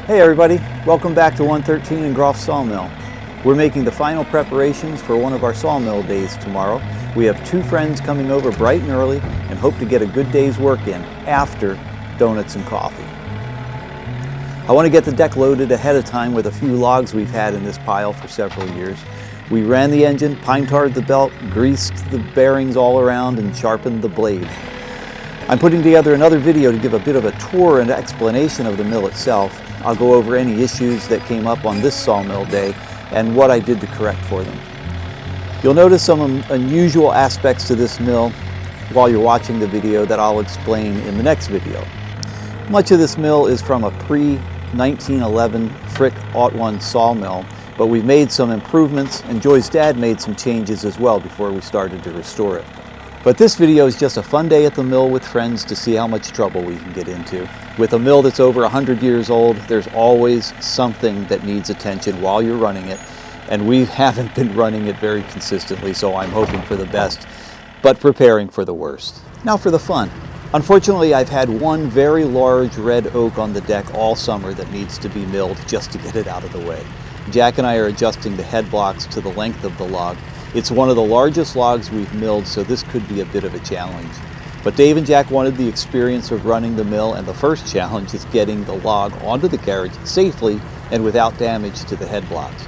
Hey everybody, welcome back to 113 in Groff Sawmill. We're making the final preparations for one of our sawmill days tomorrow. We have two friends coming over bright and early and hope to get a good day's work in after donuts and coffee. I want to get the deck loaded ahead of time with a few logs we've had in this pile for several years. We ran the engine, pine tarred the belt, greased the bearings all around, and sharpened the blade. I'm putting together another video to give a bit of a tour and explanation of the mill itself. I'll go over any issues that came up on this sawmill day and what I did to correct for them. You'll notice some unusual aspects to this mill while you're watching the video that I'll explain in the next video. Much of this mill is from a pre-1911 Frick Aut-1 sawmill, but we've made some improvements and Joy's dad made some changes as well before we started to restore it. But this video is just a fun day at the mill with friends to see how much trouble we can get into. With a mill that's over 100 years old, there's always something that needs attention while you're running it, and we haven't been running it very consistently, so I'm hoping for the best, but preparing for the worst. Now for the fun. Unfortunately, I've had one very large red oak on the deck all summer that needs to be milled just to get it out of the way. Jack and I are adjusting the head blocks to the length of the log. It's one of the largest logs we've milled, so this could be a bit of a challenge. But Dave and Jack wanted the experience of running the mill, and the first challenge is getting the log onto the carriage safely and without damage to the head blocks.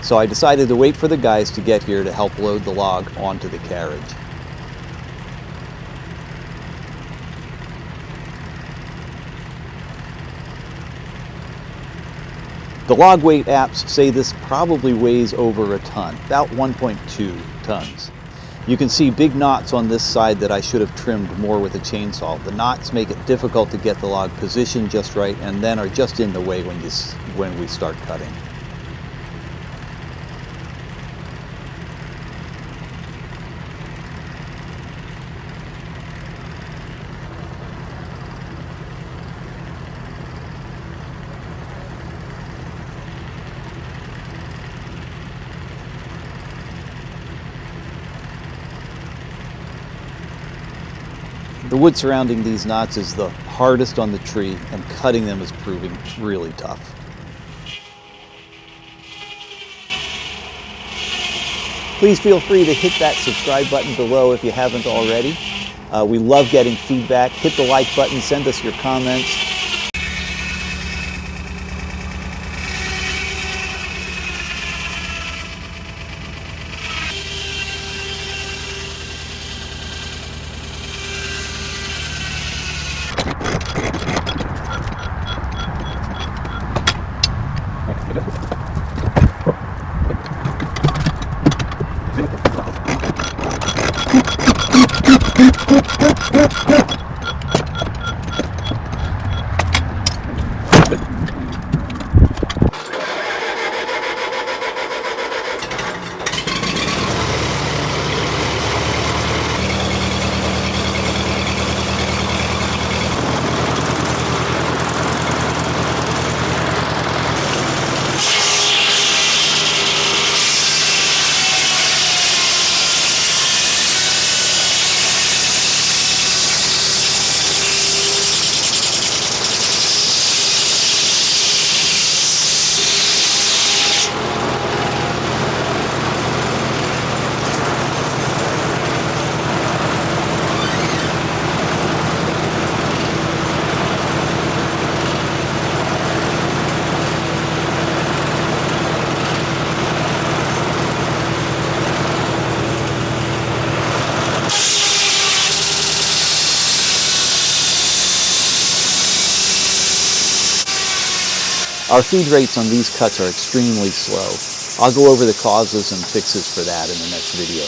So I decided to wait for the guys to get here to help load the log onto the carriage. The log weight apps say this probably weighs over a ton, about 1.2 tons. You can see big knots on this side that I should have trimmed more with a chainsaw. The knots make it difficult to get the log positioned just right and then are just in the way when we start cutting. The wood surrounding these knots is the hardest on the tree, and cutting them is proving really tough. Please feel free to hit that subscribe button below if you haven't already. We love getting feedback. Hit the like button, send us your comments. Our feed rates on these cuts are extremely slow. I'll go over the causes and fixes for that in the next video.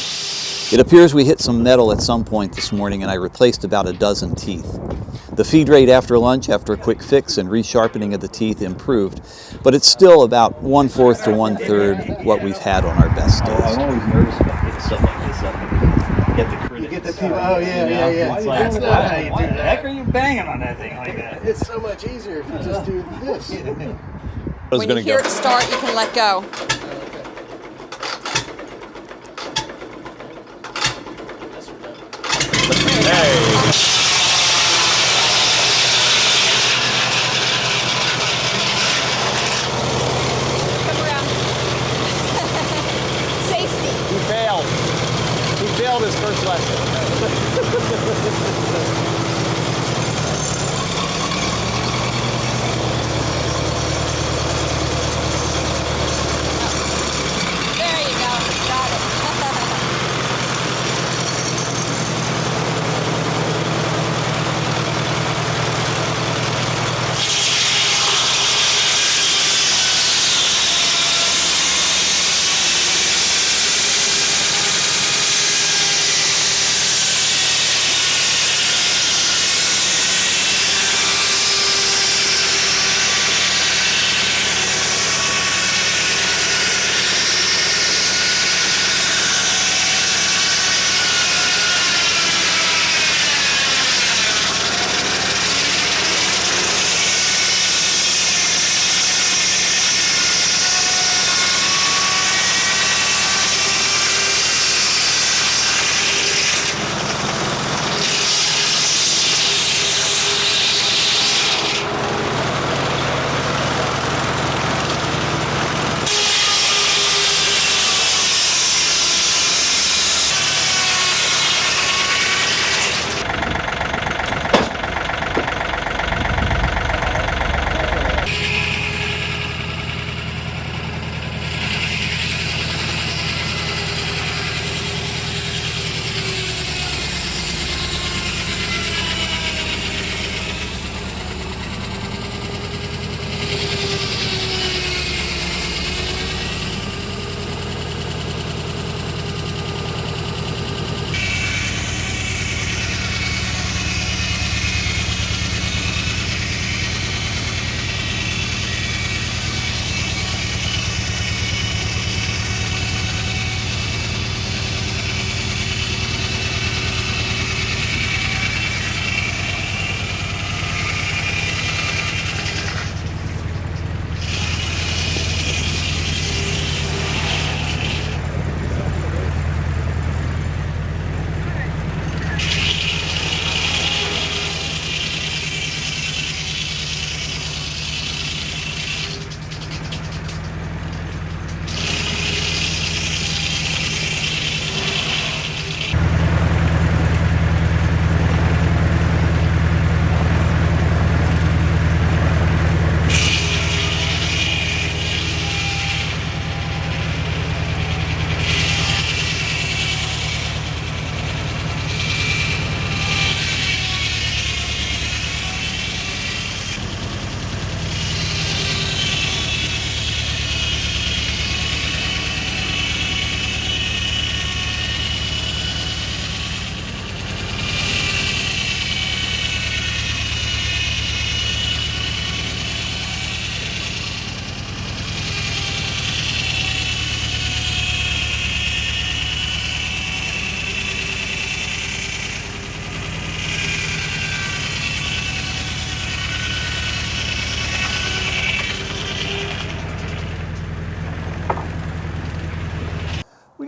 It appears we hit some metal at some point this morning and I replaced about a dozen teeth. The feed rate after lunch, after a quick fix and resharpening of the teeth, improved, but it's still about 1/4 to 1/3 what we've had on our best days. I'm always nervous about getting stuff like this up. Get the critics. You get the people. Oh yeah. It's That's like, not how you do why the that. heck are you banging on that thing like that? It's so much easier if you just do this. When you hear it start, you can let go. Hey.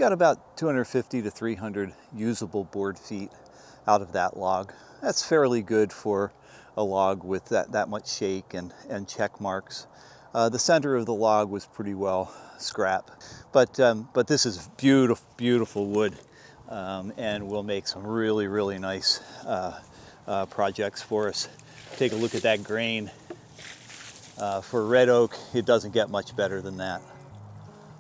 got about 250 to 300 usable board feet out of that log. That's fairly good for a log with that much shake and check marks. The center of the log was pretty well scrap, but this is beautiful, beautiful wood, and will make some really, really nice projects for us. Take a look at that grain. For red oak, it doesn't get much better than that.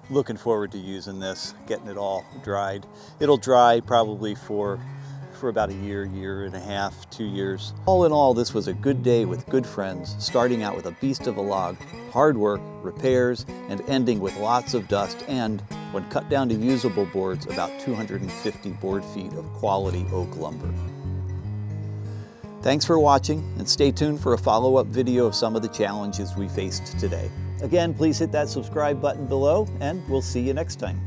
Looking forward to using this, getting it all dried. It'll dry probably for about a year, year and a half, 2 years. All in all, this was a good day with good friends, starting out with a beast of a log, hard work, repairs, and ending with lots of dust, and, when cut down to usable boards, about 250 board feet of quality oak lumber. Thanks for watching, and stay tuned for a follow-up video of some of the challenges we faced today. Again, please hit that subscribe button below, and we'll see you next time.